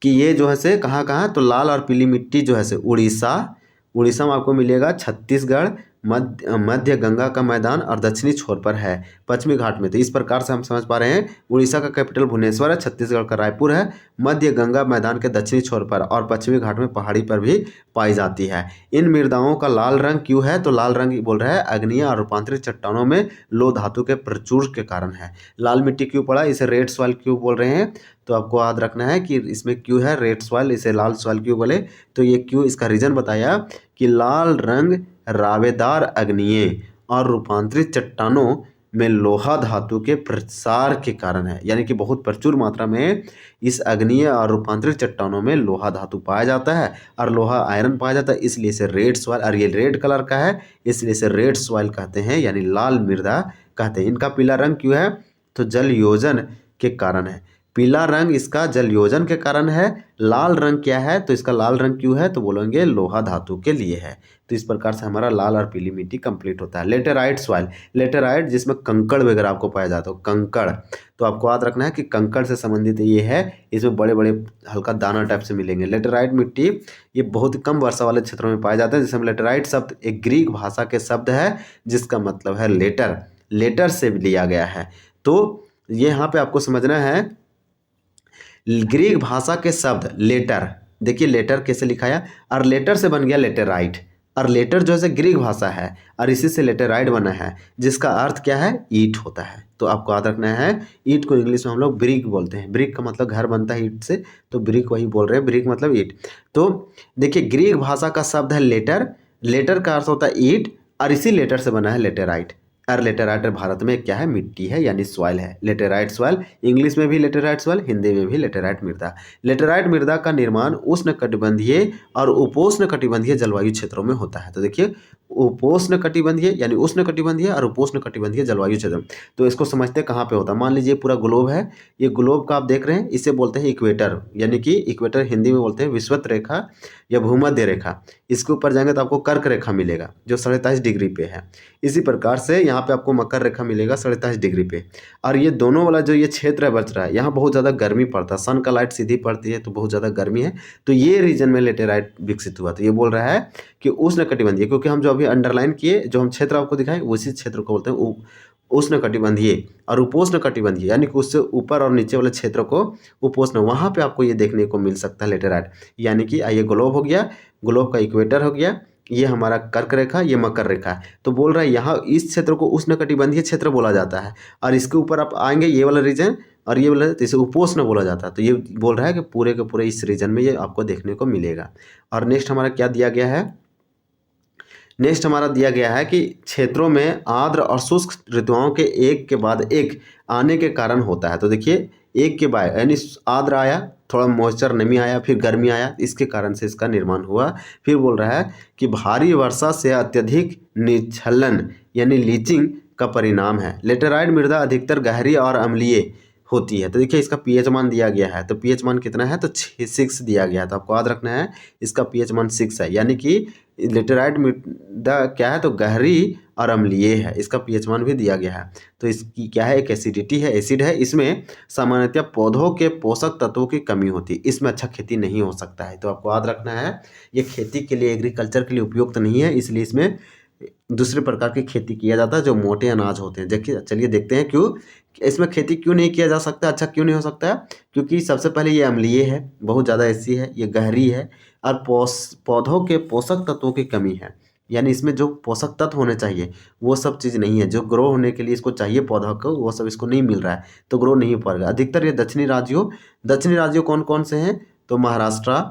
कि ये जो है से कहाँ कहाँ, तो लाल और पीली मिट्टी जो है से उड़ीसा में आपको मिलेगा, छत्तीसगढ़, मध्य गंगा का मैदान और दक्षिणी छोर पर है, पश्चिमी घाट में। तो इस प्रकार से हम समझ पा रहे हैं उड़ीसा का कैपिटल भुवनेश्वर है, छत्तीसगढ़ का रायपुर है, मध्य गंगा मैदान के दक्षिणी छोर पर और पश्चिमी घाट में पहाड़ी पर भी पाई जाती है। इन मृदाओं का लाल रंग क्यों है, तो लाल रंग बोल रहा है अग्नीय और रूपांतरित चट्टानों में लोह धातु के प्रचुर के कारण है। लाल मिट्टी क्यों पड़ा, इसे रेड सॉइल क्यों बोल रहे हैं, तो आपको याद रखना है कि इसमें क्यों है रेड सॉइल, इसे लाल सॉइल क्यों बोले, तो ये क्यों इसका रीजन बताया कि लाल रंग रावेदार अग्नीय और रूपांतरित चट्टानों में लोहा धातु के प्रसार के कारण है, यानी कि बहुत प्रचुर मात्रा में इस अग्नीय और रूपांतरित चट्टानों में लोहा धातु पाया जाता है और लोहा आयरन पाया जाता है, इसलिए इसे रेड सॉइल, और ये रेड कलर का है इसलिए इसे रेड सॉइल कहते हैं, यानी लाल मृदा कहते हैं। इनका पीला रंग क्यों है, तो जल योजन के कारण है। पीला रंग इसका जल योजन के कारण है। लाल रंग क्या है, तो इसका लाल रंग क्यों है, तो बोलेंगे लोहा धातु के लिए है। तो इस प्रकार से हमारा लाल और पीली मिट्टी कंप्लीट होता है। लेटेराइट सॉइल, लेटेराइट जिसमें कंकड़ वगैरह आपको पाया जाता है, कंकड़, तो आपको याद रखना है कि कंकड़ से संबंधित ये है, इसमें बड़े बड़े हल्का दाना टाइप से मिलेंगे। लेटेराइट मिट्टी ये बहुत कम वर्षा वाले क्षेत्रों में पाया जाता है। जिसमें लेटेराइट शब्द एक ग्रीक भाषा के शब्द है जिसका मतलब है लेटर से लिया गया है। तो ये यहाँ पे आपको समझना है ग्रीक भाषा के शब्द लेटर, देखिए लेटर कैसे लिखाया, और लेटर से बन गया लेटेराइट, और लेटर जो है ग्रीक भाषा है और इसी से लेटेराइट बना है, जिसका अर्थ क्या है, ईंट होता है। तो आपको याद रखना है ईंट को इंग्लिश में हम लोग ब्रिक बोलते हैं। ब्रिक का मतलब घर बनता है ईंट से, तो ब्रिक वही बोल रहे हैं, ब्रिक मतलब ईंट। तो देखिए ग्रीक भाषा का शब्द है लेटर, लेटर का अर्थ होता है ईंट, और इसी लेटर से बना है लेटेराइट। और लेटेराइट भारत में क्या है, मिट्टी है यानी सॉइल है। लेटेराइट सॉइल, इंग्लिश में भी लेटेराइट सॉइल, हिंदी में भी लेटेराइट मृदा। लेटेराइट मृदा का निर्माण उष्णकटिबंधीय और उपोष्णकटिबंधीय जलवायु क्षेत्रों में होता है। तो देखिए उपोष्णकटिबंधीय यानी उष्णकटिबंधीय और उपोष्णकटिबंधीय जलवायु क्षेत्र, तो इसको समझते कहाँ पे होता है। मान लीजिए पूरा ग्लोब है, ये ग्लोब का आप देख रहे हैं, इसे बोलते हैं इक्वेटर, यानी कि इक्वेटर हिंदी में बोलते हैं विषुवत रेखा या भूमध्य रेखा। इसके ऊपर जाएंगे तो आपको कर्क रेखा मिलेगा जो 23.5 डिग्री पे है। इसी प्रकार से यहाँ पे आपको मकर रेखा मिलेगा 23.5 डिग्री पे। और ये दोनों वाला जो ये क्षेत्र बच रहा है, यहाँ बहुत ज़्यादा गर्मी पड़ता है, सन का लाइट सीधी पड़ती है तो बहुत ज़्यादा गर्मी है, तो ये रीजन में लेटेराइट विकसित हुआ। तो ये बोल रहा है कि उष्णकटिबंधीय, क्योंकि हम जो अभी अंडरलाइन किए, जो हम क्षेत्र आपको दिखाए उसी क्षेत्र को बोलते हैं उष्णकटिबंधीय और उपोष्णकटिबंधीय, यानी कि उससे ऊपर और नीचे वाले क्षेत्र को उपोष्ण, वहाँ पे आपको ये देखने को मिल सकता है लेटेराइट। यानी कि ये ग्लोब हो गया, ग्लोब का इक्वेटर हो गया, ये हमारा कर्क रेखा, ये मकर रेखा है। तो बोल रहा है यहाँ इस क्षेत्र को उष्णकटिबंधीय क्षेत्र बोला जाता है, और इसके ऊपर आप आएंगे ये वाला रीजन और ये वाला, तो इसे उपोष्ण बोला जाता है। तो ये बोल रहा है कि पूरे के पूरे इस रीजन में ये आपको देखने को मिलेगा। और नेक्स्ट हमारा क्या दिया गया है, नेक्स्ट हमारा दिया गया है कि क्षेत्रों में आर्द्र और शुष्क ऋतुओं के एक के बाद एक आने के कारण होता है। तो देखिए एक के बाद यानी आर्द्र आया, थोड़ा मॉइस्चर नमी आया, फिर गर्मी आया, इसके कारण से इसका निर्माण हुआ। फिर बोल रहा है कि भारी वर्षा से अत्यधिक निस्खलन यानी लीचिंग का परिणाम है। लेटेराइट मृदा अधिकतर गहरी और अम्लीय होती है। तो देखिए इसका पीएच मान दिया गया है, तो पीएच मान कितना है, तो 6 दिया गया है। तो आपको याद रखना है इसका पीएच मान 6 है, यानी कि लेटेराइट मृदा क्या है, तो गहरी और अम्लीय है। इसका पीएच मान भी दिया गया है। तो इसकी क्या है, एक एसिडिटी है, एसिड है। इसमें सामान्यतः पौधों के पोषक तत्वों की कमी होती है, इसमें अच्छा खेती नहीं हो सकता है। तो आपको याद रखना है ये खेती के लिए, एग्रीकल्चर के लिए उपयुक्त नहीं है, इसलिए इसमें दूसरे प्रकार की खेती किया जाता है जो मोटे अनाज होते हैं। देखिए चलिए देखते हैं क्यों इसमें खेती क्यों नहीं किया जा सकता, अच्छा क्यों नहीं हो सकता है। क्योंकि सबसे पहले ये अम्लीय है, बहुत ज़्यादा ऐसी है, ये गहरी है, और पौधों के पोषक तत्वों की कमी है। यानी इसमें जो पोषक तत्व होने चाहिए वो सब चीज़ नहीं है, जो ग्रो होने के लिए इसको चाहिए पौधा को, वो सब इसको नहीं मिल रहा है, तो ग्रो नहीं हो पाएगा। अधिकतर ये दक्षिणी राज्यों कौन कौन से हैं, तो महाराष्ट्र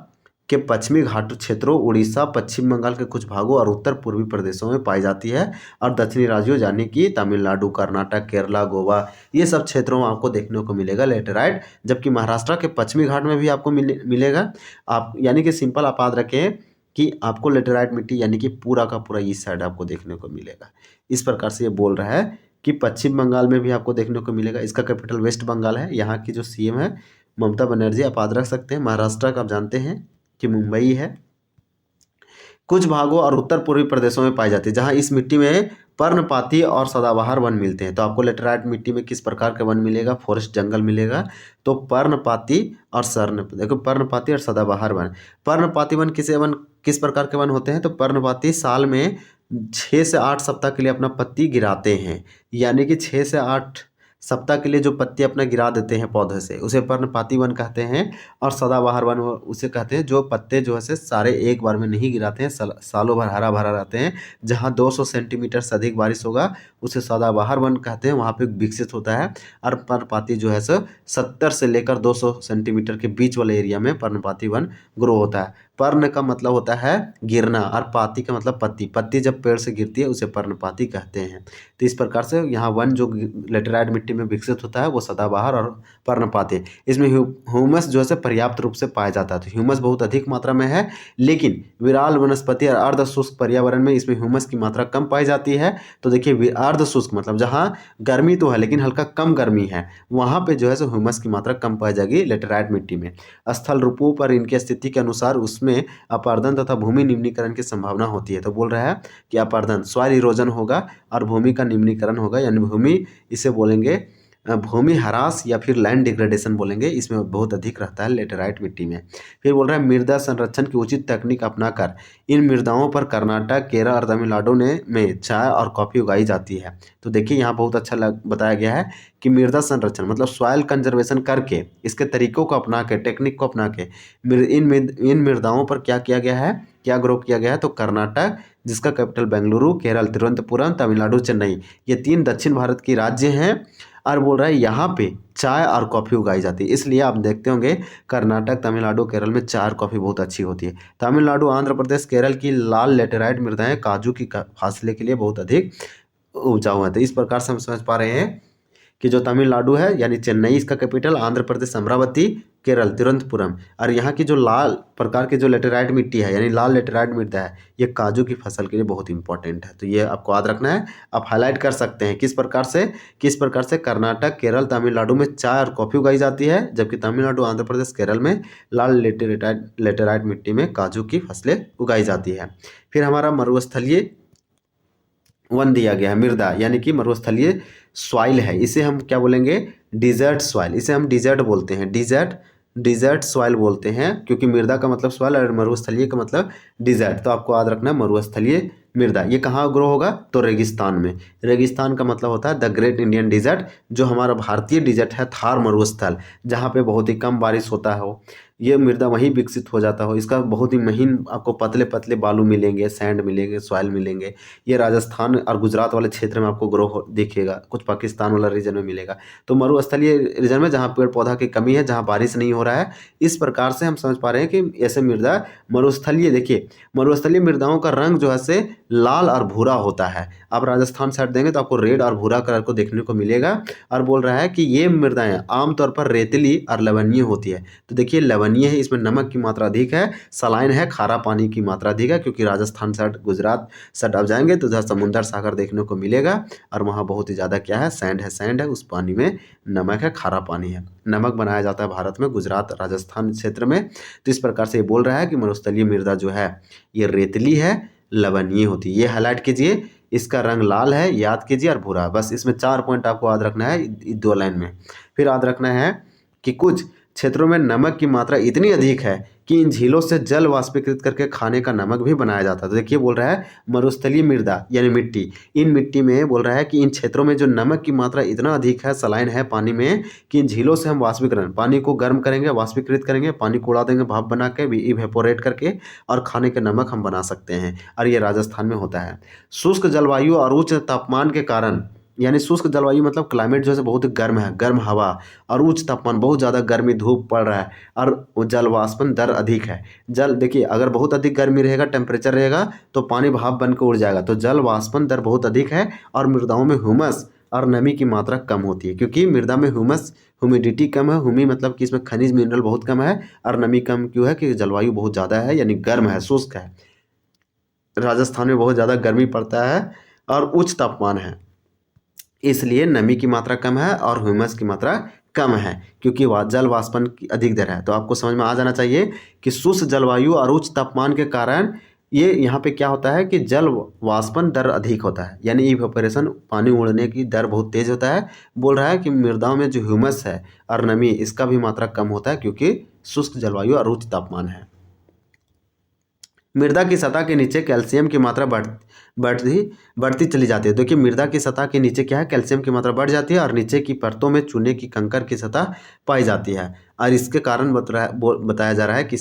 के पश्चिमी घाट क्षेत्रों, उड़ीसा, पश्चिम बंगाल के कुछ भागों और उत्तर पूर्वी प्रदेशों में पाई जाती है। और दक्षिणी राज्यों यानी कि तमिलनाडु, कर्नाटक, केरला, गोवा, ये सब क्षेत्रों में आपको देखने को मिलेगा लेटेराइट। जबकि महाराष्ट्र के पश्चिमी घाट में भी आपको मिलेगा। आप यानी कि सिंपल आप याद रखें कि आपको लेटेराइट मिट्टी यानी कि पूरा का पूरा इस साइड आपको देखने को मिलेगा। इस प्रकार से ये बोल रहा है कि पश्चिम बंगाल में भी आपको देखने को मिलेगा। इसका कैपिटल वेस्ट बंगाल है। यहाँ की जो सीएम है ममता बनर्जी, आप याद रख सकते हैं। महाराष्ट्र का आप जानते हैं कि मुंबई है। कुछ भागों और उत्तर पूर्वी प्रदेशों में पाई जाती है, जहां इस मिट्टी में पर्णपाती और सदाबहार वन मिलते हैं। तो आपको लेटेराइट मिट्टी में किस प्रकार के वन मिलेगा, फॉरेस्ट जंगल मिलेगा। तो पर्णपाती और देखो पर्णपाती और सदाबहार वन। पर्णपाती वन किस प्रकार के वन होते हैं, तो पर्णपाती साल में 6 से 8 सप्ताह के लिए अपना पत्ती गिराते हैं, यानी कि 6 से 8 सप्ताह के लिए जो पत्ती अपना गिरा देते हैं पौधे से, उसे पर्णपाती वन कहते हैं। और सदाबहार वन उसे कहते हैं जो पत्ते जो है से सारे एक बार में नहीं गिराते हैं, सालों भर हरा भरा रहते हैं। जहाँ 200 सेंटीमीटर से अधिक बारिश होगा उसे सदाबहार वन कहते हैं, वहाँ पे विकसित होता है। और पर्णपाती जो है सो 70 से लेकर 200 सेंटीमीटर के बीच वाले एरिया में पर्णपाती वन ग्रो होता है। पर्ण का मतलब होता है गिरना और पाती का मतलब पत्ती। पत्ती जब पेड़ से गिरती है उसे पर्णपाती कहते हैं। तो इस प्रकार से यहाँ वन जो लेटेराइट मिट्टी में विकसित होता है वो सदाबहार और पर्णपाती। इसमें ह्यूमस जो है पर्याप्त रूप से पाया जाता है। तो ह्यूमस बहुत अधिक मात्रा में है, लेकिन विराल वनस्पति और अर्ध शुष्क पर्यावरण में इसमें ह्यूमस की मात्रा कम पाई जाती है। तो देखिए अर्ध शुष्क मतलब जहाँ गर्मी तो है लेकिन हल्का कम गर्मी है, वहाँ पे जो है सो ह्यूमस की मात्रा कम पाई जाएगी लेटेराइट मिट्टी में। स्थल रूपों पर इनकी स्थिति के अनुसार उसमें अपर्दन तथा भूमि निम्नीकरण की संभावना होती है। तो बोल रहा है कि अपर्दन सॉइल इरोजन होगा और भूमि का निम्नीकरण होगा, यानी भूमि इसे बोलेंगे भूमि ह्रास या फिर लैंड डिग्रेडेशन बोलेंगे, इसमें बहुत अधिक रहता है लेटेराइट मिट्टी में। फिर बोल रहा है मृदा संरक्षण की उचित तकनीक अपनाकर इन मृदाओं पर कर्नाटक, केरल और तमिलनाडु में चाय और कॉफ़ी उगाई जाती है। तो देखिए यहाँ बहुत अच्छा बताया गया है कि मृदा संरक्षण मतलब सॉइल कंजर्वेशन करके, इसके तरीकों को अपना के, टेक्निक को अपना के इन मृदाओं पर क्या किया गया है, क्या ग्रो किया गया है, तो कर्नाटक जिसका कैपिटल बेंगलुरु, केरल तिरुवनंतपुरम, तमिलनाडु चेन्नई, ये 3 दक्षिण भारत की राज्य हैं। और बोल रहा है यहाँ पे चाय और कॉफ़ी उगाई जाती है, इसलिए आप देखते होंगे कर्नाटक, तमिलनाडु, केरल में चाय और कॉफ़ी बहुत अच्छी होती है। तमिलनाडु, आंध्र प्रदेश, केरल की लाल लेटेराइट मृदाएं काजू की फासले के लिए बहुत अधिक उपजाऊ है। तो इस प्रकार से हम समझ पा रहे हैं कि जो तमिलनाडु है यानी चेन्नई इसका कैपिटल, आंध्र प्रदेश अमरावती, केरल तिरुवनंतपुरम, और यहाँ की जो लाल प्रकार की जो लेटेराइट मिट्टी है यानी लाल लेटेराइट मृदा है, ये काजू की फसल के लिए बहुत इंपॉर्टेंट है। तो ये आपको याद रखना है, आप हाईलाइट कर सकते हैं किस प्रकार से कर्नाटक, केरल, तमिलनाडु में चाय और कॉफ़ी उगाई जाती है, जबकि तमिलनाडु, आंध्र प्रदेश, केरल में लाल लेटेराइट मिट्टी में काजू की फसलें उगाई जाती है। फिर हमारा मरुस्थलीय वन दिया गया है, मृदा यानी कि मरुस्थलीय सॉइल है, इसे हम क्या बोलेंगे, डिजर्ट सॉइल, इसे हम डिजर्ट बोलते हैं, डिजर्ट सॉइल बोलते हैं, क्योंकि मृदा का मतलब सॉइल और मरुस्थलीय का मतलब डिजर्ट। तो आपको याद रखना है मरुस्थलीय मृदा ये कहाँ ग्रो होगा, तो रेगिस्तान में। रेगिस्तान का मतलब होता है द ग्रेट इंडियन डिजर्ट, जो हमारा भारतीय डिजर्ट है, थार मरुस्थल, जहाँ पे बहुत ही कम बारिश होता हो, ये मृदा वहीं विकसित हो जाता हो। इसका बहुत ही महीन आपको पतले पतले बालू मिलेंगे, सैंड मिलेंगे, सॉइल मिलेंगे। ये राजस्थान और गुजरात वाले क्षेत्र में आपको ग्रो दिखेगा, कुछ पाकिस्तान वाला रीजन में मिलेगा। तो मरुस्थलीय रीजन में जहाँ पेड़ पौधा की कमी है, जहाँ बारिश नहीं हो रहा है, इस प्रकार से हम समझ पा रहे हैं कि ऐसे मृदा मरुस्थलीय। देखिए मरुस्थलीय मृदाओं का रंग जो है से लाल और भूरा होता है। आप राजस्थान साइड देंगे तो आपको रेड और भूरा कलर को देखने को मिलेगा। और बोल रहा है कि ये मृदाएं आमतौर पर रेतीली और लवणीय होती है। तो देखिए लवणीय लवणीय है, इसमें नमक की मात्रा अधिक है। सलाइन है, खारा पानी की मात्रा अधिक है, क्योंकि राजस्थान साइड गुजरात साइड आप जाएंगे तो उधर समुद्र सागर देखने को मिलेगा और वहाँ बहुत ही ज़्यादा क्या है, सैंड है, उस पानी में नमक है, खारा पानी है। नमक बनाया जाता है भारत में गुजरात राजस्थान क्षेत्र में। तो इस प्रकार से ये बोल रहा है कि मरुस्थलीय मृदा जो है ये रेतली है, लवणीय होती है। ये हाईलाइट कीजिए, इसका रंग लाल है, याद कीजिए, और भूरा। बस इसमें 4 पॉइंट आपको याद रखना है 2 लाइन में। फिर याद रखना है कि कुछ क्षेत्रों में नमक की मात्रा इतनी अधिक है कि इन झीलों से जल वाष्पीकृत करके खाने का नमक भी बनाया जाता है। तो देखिए बोल रहा है मरुस्थलीय मृदा यानी मिट्टी, इन मिट्टी में बोल रहा है कि इन क्षेत्रों में जो नमक की मात्रा इतना अधिक है, सलाइन है पानी में, कि इन झीलों से हम वाष्पीकरण, पानी को गर्म करेंगे, वाष्पीकृत करेंगे, पानी को उड़ा देंगे भाप बना के, इवेपोरेट करके, और खाने के नमक हम बना सकते हैं। और ये राजस्थान में होता है। शुष्क जलवायु और उच्च तापमान के कारण, यानी शुष्क जलवायु मतलब क्लाइमेट जो है बहुत गर्म है, गर्म हवा और उच्च तापमान, बहुत ज़्यादा गर्मी, धूप पड़ रहा है, और जल वाष्पन दर अधिक है। जल देखिए अगर बहुत अधिक गर्मी रहेगा, टेम्परेचर रहेगा, तो पानी भाप बन के उड़ जाएगा। तो जल वाष्पन दर बहुत अधिक है और मृदाओं में ह्यूमस और नमी की मात्रा कम होती है, क्योंकि मृदा में ह्यूमिडिटी कम है। ह्यूमी मतलब कि इसमें खनिज मिनरल बहुत कम है, और नमी कम क्यों है कि जलवायु बहुत ज़्यादा है, यानी गर्म है, शुष्क है। राजस्थान में बहुत ज़्यादा गर्मी पड़ता है और उच्च तापमान है, इसलिए नमी की मात्रा कम है और ह्यूमस की मात्रा कम है, क्योंकि जल वाष्पन की अधिक दर है। तो आपको समझ में आ जाना चाहिए कि शुष्क जलवायु और उच्च तापमान के कारण ये यहाँ पे क्या होता है कि जल वाष्पन दर अधिक होता है, यानी इवेपोरेशन, पानी उड़ने की दर बहुत तेज होता है। बोल रहा है कि मृदाओं में जो ह्यूमस है और नमी, इसका भी मात्रा कम होता है, क्योंकि शुष्क जलवायु और उच्च तापमान है। मृदा की सतह के नीचे कैल्शियम की मात्रा बढ़ती चली जाती है। देखिए मृदा की सतह के नीचे क्या है, कैल्शियम की मात्रा बढ़ जाती है, और नीचे की परतों में चूने की कंकड़ की सतह पाई जाती है। और इसके कारण बताया जा रहा है कि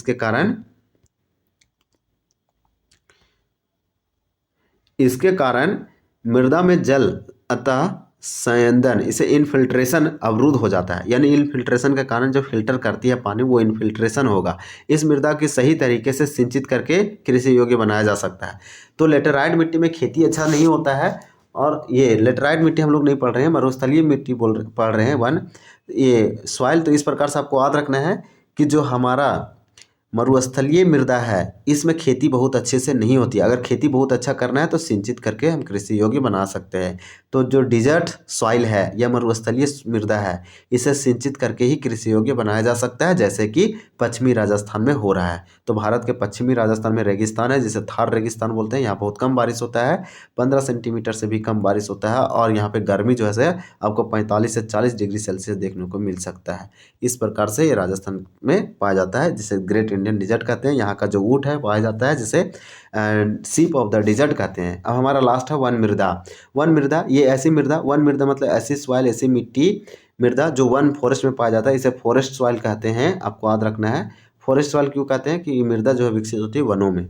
इसके कारण मृदा में जल अतः संयंदन, इसे इनफिल्ट्रेशन अवरुद्ध हो जाता है, यानी इनफिल्ट्रेशन के कारण जो फिल्टर करती है पानी, वो इनफिल्ट्रेशन होगा। इस मृदा की सही तरीके से सिंचित करके कृषि योग्य बनाया जा सकता है। तो लेटेराइट मिट्टी में खेती अच्छा नहीं होता है, और ये लेटेराइट मिट्टी हम लोग नहीं पढ़ रहे हैं, मरुस्थलीय मिट्टी पढ़ रहे हैं, ये सॉइल। तो इस प्रकार से आपको याद रखना है कि जो हमारा मरुस्थलीय मृदा है, इसमें खेती बहुत अच्छे से नहीं होती। अगर खेती बहुत अच्छा करना है तो सिंचित करके हम कृषि योग्य बना सकते हैं। तो जो डिजर्ट सॉइल है या मरुस्थलीय मृदा है, इसे सिंचित करके ही कृषि योग्य बनाया जा सकता है, जैसे कि पश्चिमी राजस्थान में हो रहा है। तो भारत के पश्चिमी राजस्थान में रेगिस्तान है, जिसे थार रेगिस्तान बोलते हैं। यहाँ बहुत कम बारिश होता है, 15 सेंटीमीटर से भी कम बारिश होता है, और यहाँ पे गर्मी जो है आपको 45 से 40 डिग्री सेल्सियस देखने को मिल सकता है। इस प्रकार से ये राजस्थान में पाया जाता है, जिसे ग्रेट इंडियन डिजर्ट कहते हैं। यहाँ का जो ऊँट है पाया जाता है, जिसे सीप ऑफ द डिजर्ट कहते हैं। अब हमारा लास्ट है वन मृदा। वन मृदा, ये ऐसी मृदा, वन मृदा मतलब ऐसी सॉइल, ऐसी मिट्टी, मृदा जो वन फॉरेस्ट में पाया जाता है, इसे फॉरेस्ट सॉइल कहते हैं। आपको याद रखना है फॉरेस्ट सॉइल क्यों कहते हैं, कि ये मृदा जो है विकसित होती है वनों में।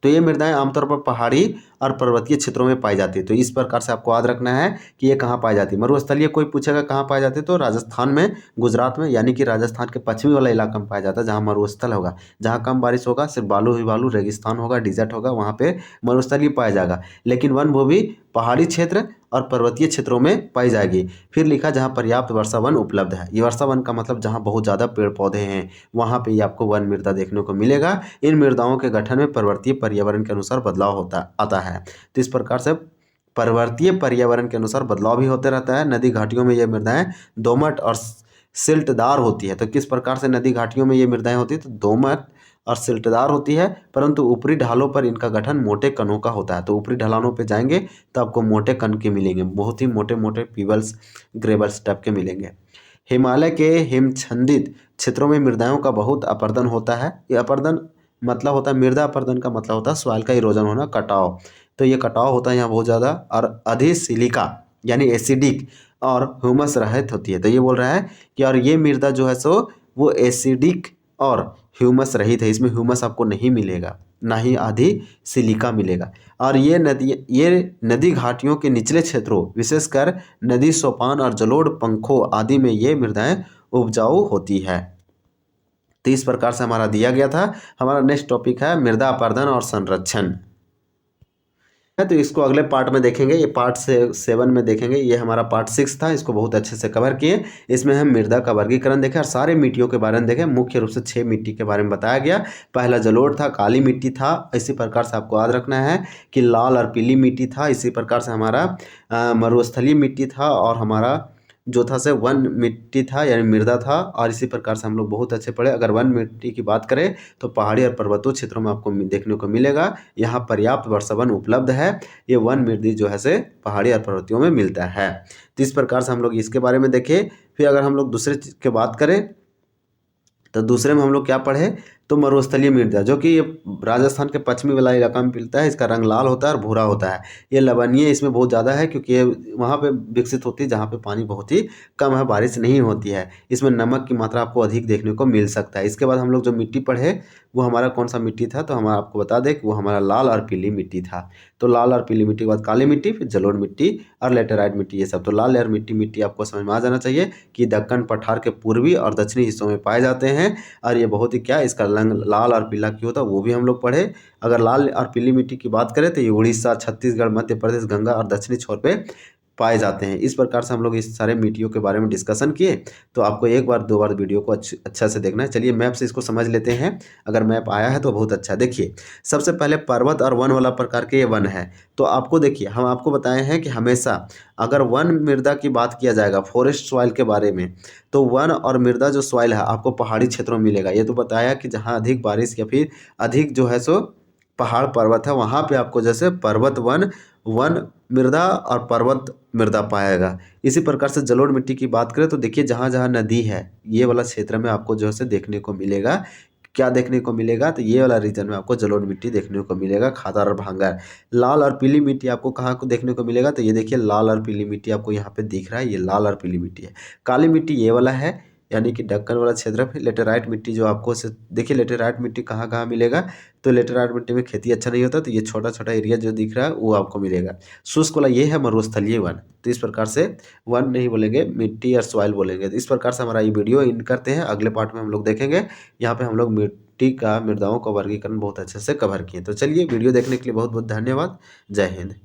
तो ये मृदाएं आमतौर पर पहाड़ी और पर्वतीय क्षेत्रों में पाई जाती है। तो इस प्रकार से आपको याद रखना है कि ये कहाँ पाई जाती है। मरुस्थलीय कोई पूछेगा कहाँ पाई जाती है, तो राजस्थान में, गुजरात में, यानी कि राजस्थान के पश्चिमी वाला इलाका में पाया जाता है, जहाँ मरुस्थल होगा, जहाँ कम बारिश होगा, सिर्फ बालू ही बालू, रेगिस्तान होगा, डिजर्ट होगा, वहाँ पे मरुस्थलीय पाया जाएगा। लेकिन वन भूमि पहाड़ी क्षेत्र और पर्वतीय क्षेत्रों में पाई जाएगी। फिर लिखा जहाँ पर्याप्त वर्षा वन उपलब्ध है। ये वर्षा वन का मतलब जहाँ बहुत ज़्यादा पेड़ पौधे हैं, वहाँ पे आपको वन मृदा देखने को मिलेगा। इन मृदाओं के गठन में पर्वतीय पर्यावरण के अनुसार बदलाव आता है। तो इस प्रकार से पर्वतीय पर्यावरण के अनुसार बदलाव भी होते रहता है। नदी घाटियों में ये मृदाएं दोमट और सिल्टदार होती है। तो किस प्रकार से नदी घाटियों में ये मृदाएं होती है, तो दोमट और सिल्टदार होती है, परंतु ऊपरी ढालों पर इनका गठन मोटे कणों का होता है। तो ऊपरी ढलानों पे जाएंगे तो आपको मोटे कण के मिलेंगे, बहुत ही मोटे मोटे पीबल्स, ग्रेबल्स टाइप के मिलेंगे। हिमालय के हिमछंदित क्षेत्रों में मृदाओं का बहुत अपर्दन होता है। ये अपर्दन मतलब होता है, मृदा अपर्दन का मतलब होता है सॉइल का इरोजन होना, कटाव। तो ये कटाव होता है यहाँ बहुत ज़्यादा, और अधिक सिलिका यानी एसिडिक और ह्यूमस रहित होती है। तो ये बोल रहा है कि और ये मृदा जो है सो वो एसिडिक और ह्यूमस रहित है, इसमें ह्यूमस आपको नहीं मिलेगा, ना ही आधी सिलिका मिलेगा। और ये नदी घाटियों के निचले क्षेत्रों, विशेषकर नदी सोपान और जलोढ़ पंखों आदि में ये मृदाएं उपजाऊ होती है। तो इस प्रकार से हमारा दिया गया था। हमारा नेक्स्ट टॉपिक है मृदा अपर्दन और संरक्षण। है तो इसको अगले पार्ट में देखेंगे। ये पार्ट से 7 में देखेंगे। ये हमारा पार्ट 6 था, इसको बहुत अच्छे से कवर किए। इसमें हम मृदा का वर्गीकरण देखें और सारे मिट्टियों के बारे में देखें। मुख्य रूप से 6 मिट्टी के बारे में बताया गया। पहला जलोढ़ था, काली मिट्टी था, इसी प्रकार से आपको याद रखना है कि लाल और पीली मिट्टी था। इसी प्रकार से हमारा मरुस्थलीय मिट्टी था और हमारा जो था से वन मिट्टी था यानी मृदा था। और इसी प्रकार से हम लोग बहुत अच्छे पढ़े। अगर वन मिट्टी की बात करें तो पहाड़ी और पर्वतीय क्षेत्रों में आपको देखने को मिलेगा, यहाँ पर्याप्त वर्षावन उपलब्ध है। ये वन मृदा जो है से पहाड़ी और पर्वतियों में मिलता है। तो इस प्रकार से हम लोग इसके बारे में देखें। फिर अगर हम लोग दूसरे चीज़ की बात करें तो दूसरे में हम लोग क्या पढ़े तो मरुस्थलीय मृदा, जो कि ये राजस्थान के पश्चिमी वाला इलाका में मिलता है। इसका रंग लाल होता है और भूरा होता है। ये लवणीय इसमें बहुत ज़्यादा है क्योंकि ये वहाँ पे विकसित होती है जहाँ पे पानी बहुत ही कम है, बारिश नहीं होती है। इसमें नमक की मात्रा आपको अधिक देखने को मिल सकता है। इसके बाद हम लोग जो मिट्टी पढ़े वो हमारा कौन सा मिट्टी था, तो हम आपको बता दें कि वो हमारा लाल और पीली मिट्टी था। तो लाल और पीली मिट्टी के बाद काली मिट्टी, फिर जलोढ़ मिट्टी और लेटेराइट मिट्टी, ये सब। तो लाल और मिट्टी आपको समझ में आ जाना चाहिए कि दक्कन पठार के पूर्वी और दक्षिणी हिस्सों में पाए जाते हैं। और ये बहुत ही क्या, इसका रंग लाल और पीला क्यों होता है वो भी हम लोग पढ़े। अगर लाल और पीली मिट्टी की बात करें तो ये उड़ीसा, छत्तीसगढ़, मध्य प्रदेश, गंगा और दक्षिणी छोर पे पाए जाते हैं। इस प्रकार से हम लोग इस सारे मिट्टियों के बारे में डिस्कशन किए। तो आपको एक बार 2 बार वीडियो को अच्छा से देखना है। चलिए मैप से इसको समझ लेते हैं। अगर मैप आया है तो बहुत अच्छा। देखिए सबसे पहले पर्वत और वन वाला प्रकार के ये वन है। तो आपको देखिए हम आपको बताए हैं कि हमेशा अगर वन मृदा की बात किया जाएगा, फॉरेस्ट सॉइल के बारे में, तो वन और मृदा जो सॉइल है आपको पहाड़ी क्षेत्रों में मिलेगा। ये तो बताया कि जहाँ अधिक बारिश या फिर अधिक जो है सो पहाड़ पर्वत है वहाँ पे आपको जैसे पर्वत वन, वन मृदा और पर्वत मृदा पाएगा। इसी प्रकार से जलोढ़ मिट्टी की बात करें तो देखिए जहाँ जहाँ नदी है ये वाला क्षेत्र में आपको जो है से देखने को मिलेगा। क्या देखने को मिलेगा, तो ये वाला रीजन में आपको जलोढ़ मिट्टी देखने को मिलेगा, खादर और भांगर। लाल और पीली मिट्टी आपको कहाँ को देखने को मिलेगा, तो ये देखिए लाल और पीली मिट्टी आपको यहाँ पे दिख रहा है, ये लाल और पीली मिट्टी है। काली मिट्टी ये वाला है यानी कि दक्कन वाला क्षेत्र। फिर लेटेराइट मिट्टी जो आपको से देखिए लेटेराइट मिट्टी कहाँ कहाँ मिलेगा, तो लेटेराइट मिट्टी में खेती अच्छा नहीं होता, तो ये छोटा छोटा एरिया जो दिख रहा है वो आपको मिलेगा। शुष्क वाला ये है मरुस्थलीय वन। तो इस प्रकार से वन नहीं बोलेंगे, मिट्टी और सॉइल बोलेंगे। तो इस प्रकार से हमारा ये वीडियो इन करते हैं। अगले पार्ट में हम लोग देखेंगे। यहाँ पे हम लोग मिट्टी का, मृदाओं का वर्गीकरण बहुत अच्छे से कवर किए। तो चलिए वीडियो देखने के लिए बहुत बहुत धन्यवाद। जय हिंद।